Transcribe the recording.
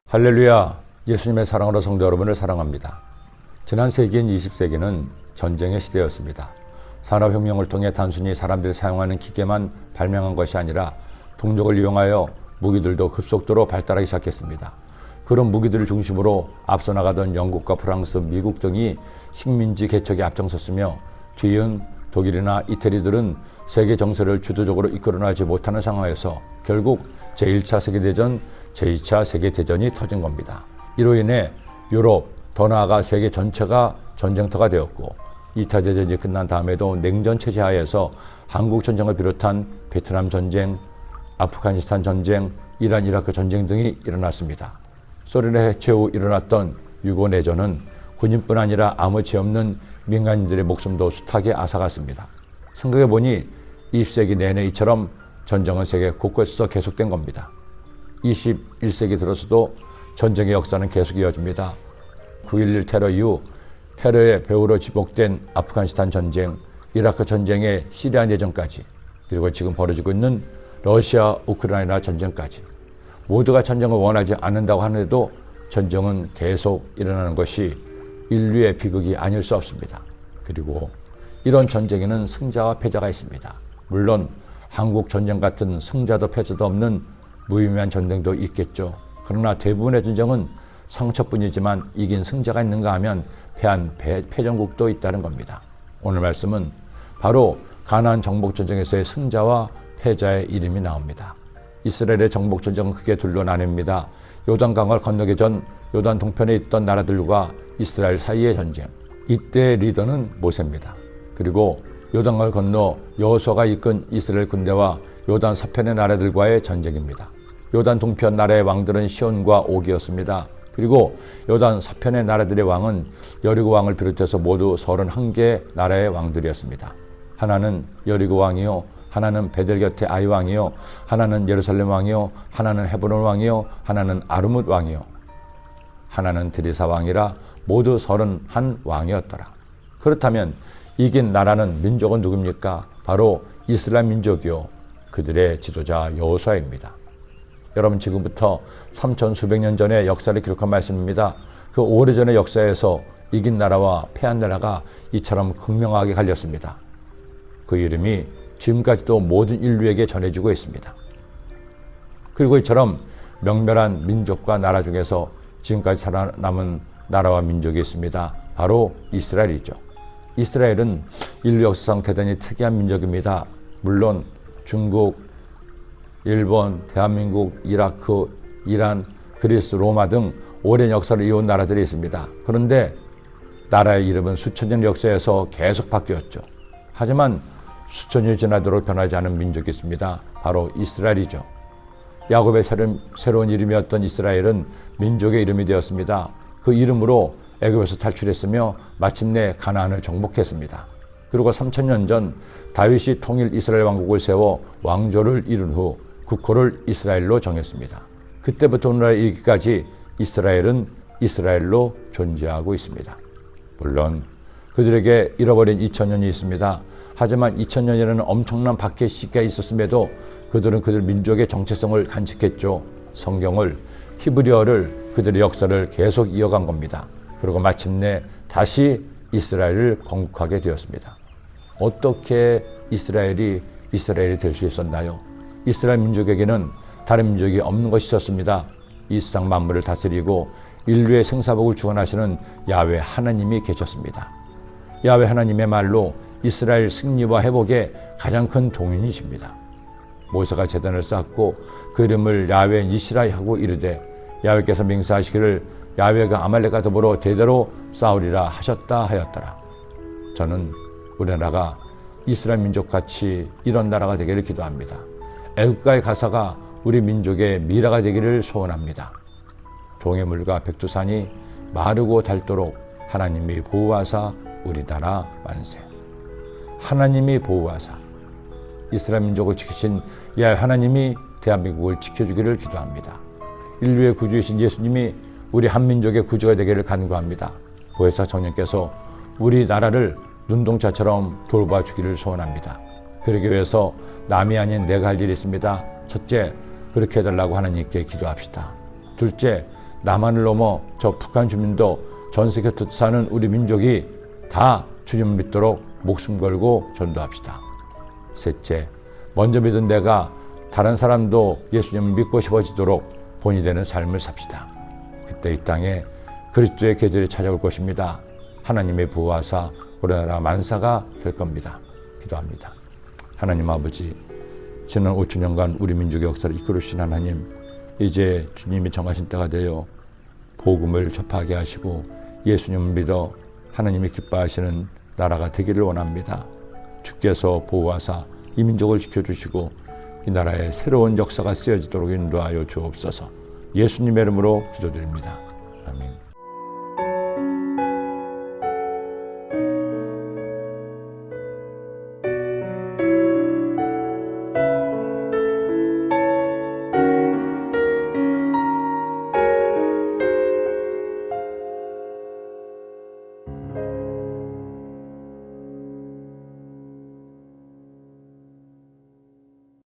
할렐루야, 예수님의 사랑으로 성도 여러분을 사랑합니다. 지난 세기인 20세기는 전쟁의 시대였습니다. 산업혁명을 통해 단순히 사람들이 사용하는 기계만 발명한 것이 아니라 동력을 이용하여 무기들도 급속도로 발달하기 시작했습니다. 그런 무기들을 중심으로 앞서 나가던 영국과 프랑스, 미국 등이 식민지 개척에 앞장섰으며 뒤이은 독일이나 이태리들은 세계 정세를 주도적으로 이끌어나지 못하는 상황에서 결국 제1차 세계대전, 제2차 세계대전이 터진 겁니다. 이로 인해 유럽, 더 나아가 세계 전체가 전쟁터가 되었고 2차 대전이 끝난 다음에도 냉전 체제 하에서 한국 전쟁을 비롯한 베트남 전쟁, 아프가니스탄 전쟁, 이란, 이라크 전쟁 등이 일어났습니다. 소련의 해체 후 일어났던 유고 내전은 군인뿐 아니라 아무 죄 없는 민간인들의 목숨도 숱하게 앗아갔습니다. 생각해보니 20세기 내내 이처럼 전쟁은 세계 곳곳에서 계속된 겁니다. 21세기 들어서도 전쟁의 역사는 계속 이어집니다. 9.11 테러 이후 테러의 배후로 지목된 아프가니스탄 전쟁, 이라크 전쟁의 시리아 내전까지, 그리고 지금 벌어지고 있는 러시아, 우크라이나 전쟁까지 모두가 전쟁을 원하지 않는다고 하는데도 전쟁은 계속 일어나는 것이 인류의 비극이 아닐 수 없습니다. 그리고 이런 전쟁에는 승자와 패자가 있습니다. 물론 한국 전쟁 같은 승자도 패자도 없는 무의미한 전쟁도 있겠죠. 그러나 대부분의 전쟁은 상처뿐이지만 이긴 승자가 있는가 하면 패한 패전국도 있다는 겁니다. 오늘 말씀은 바로 가나안 정복전쟁에서의 승자와 패자의 이름이 나옵니다. 이스라엘의 정복전쟁은 크게 둘로 나뉩니다. 요단강을 건너기 전 요단 동편에 있던 나라들과 이스라엘 사이의 전쟁. 이때의 리더는 모세입니다. 그리고 요단강을 건너 여호수아가 이끈 이스라엘 군대와 요단 서편의 나라들과의 전쟁입니다. 요단 동편 나라의 왕들은 시온과 옥이었습니다. 그리고 요단 서편의 나라들의 왕은 여리고 왕을 비롯해서 모두 31개의 나라의 왕들이었습니다. 하나는 여리고 왕이요, 하나는 베델 곁의 아이 왕이요, 하나는 예루살렘 왕이요, 하나는 헤브론 왕이요, 하나는 아르뭇 왕이요, 하나는 드리사 왕이라 모두 31왕이었더라. 그렇다면 이긴 나라는 민족은 누굽니까? 바로 이스라엘 민족이요, 그들의 지도자 여호수아입니다. 여러분, 지금부터 3천 수백 년 전의 역사를 기록한 말씀입니다. 그 오래전의 역사에서 이긴 나라와 패한 나라가 이처럼 극명하게 갈렸습니다. 그 이름이 지금까지도 모든 인류에게 전해지고 있습니다. 그리고 이처럼 명멸한 민족과 나라 중에서 지금까지 살아남은 나라와 민족이 있습니다. 바로 이스라엘이죠. 이스라엘은 인류 역사상 대단히 특이한 민족입니다. 물론 중국, 일본, 대한민국, 이라크, 이란, 그리스, 로마 등 오랜 역사를 이어온 나라들이 있습니다. 그런데 나라의 이름은 수천 년 역사에서 계속 바뀌었죠. 하지만 수천 년이 지나도록 변하지 않은 민족이 있습니다. 바로 이스라엘이죠. 야곱의 새로운 이름이었던 이스라엘은 민족의 이름이 되었습니다. 그 이름으로 애굽에서 탈출했으며 마침내 가나안을 정복했습니다. 그리고 3,000년 전 다윗이 통일 이스라엘 왕국을 세워 왕조를 이룬 후 국호를 이스라엘로 정했습니다. 그때부터 오늘날 이르기까지 이스라엘은 이스라엘로 존재하고 있습니다. 물론 그들에게 잃어버린 2000년이 있습니다. 하지만 2000년이라는 엄청난 박해 시기가 있었음에도 그들은 그들 민족의 정체성을 간직했죠. 성경을, 히브리어를, 그들의 역사를 계속 이어간 겁니다. 그리고 마침내 다시 이스라엘을 건국하게 되었습니다. 어떻게 이스라엘이 될 수 있었나요? 이스라엘 민족에게는 다른 민족이 없는 것이 있었습니다. 이 세상 만물을 다스리고 인류의 생사복을 주관하시는 야훼 하나님이 계셨습니다. 야훼 하나님의 말로 이스라엘 승리와 회복의 가장 큰 동인이십니다. 모세가 제단을 쌓고 그 이름을 야훼 니시라 하고 이르되 야훼께서 맹세하시기를 야훼가 아말렉과 더불어 대대로 싸우리라 하셨다 하였더라. 저는 우리나라가 이스라엘 민족같이 이런 나라가 되기를 기도합니다. 애국가의 가사가 우리 민족의 미라가 되기를 소원합니다. 동해물과 백두산이 마르고 닳도록 하나님이 보호하사 우리 나라 만세. 하나님이 보호하사 이스라엘 민족을 지키신 야 하나님이 대한민국을 지켜주기를 기도합니다. 인류의 구주이신 예수님이 우리 한민족의 구주가 되기를 간구합니다. 보혜사 청년께서 우리나라를 눈동자처럼 돌봐주기를 소원합니다. 그러기 위해서 남이 아닌 내가 할 일이 있습니다. 첫째, 그렇게 해달라고 하나님께 기도합시다. 둘째, 남한을 넘어 저 북한 주민도 전 세계 사는 우리 민족이 다 주님을 믿도록 목숨 걸고 전도합시다. 셋째, 먼저 믿은 내가 다른 사람도 예수님을 믿고 싶어지도록 본이 되는 삶을 삽시다. 그때 이 땅에 그리스도의 계절이 찾아올 것입니다. 하나님의 보호하사 우리나라 만사가 될 겁니다. 기도합니다. 하나님 아버지, 지난 5천년간 우리 민족의 역사를 이끌으신 하나님, 이제 주님이 정하신 때가 되어 복음을 접하게 하시고 예수님을 믿어 하나님이 기뻐하시는 나라가 되기를 원합니다. 주께서 보호하사 이 민족을 지켜주시고 이 나라에 새로운 역사가 쓰여지도록 인도하여 주옵소서. 예수님의 이름으로 기도드립니다. 아멘.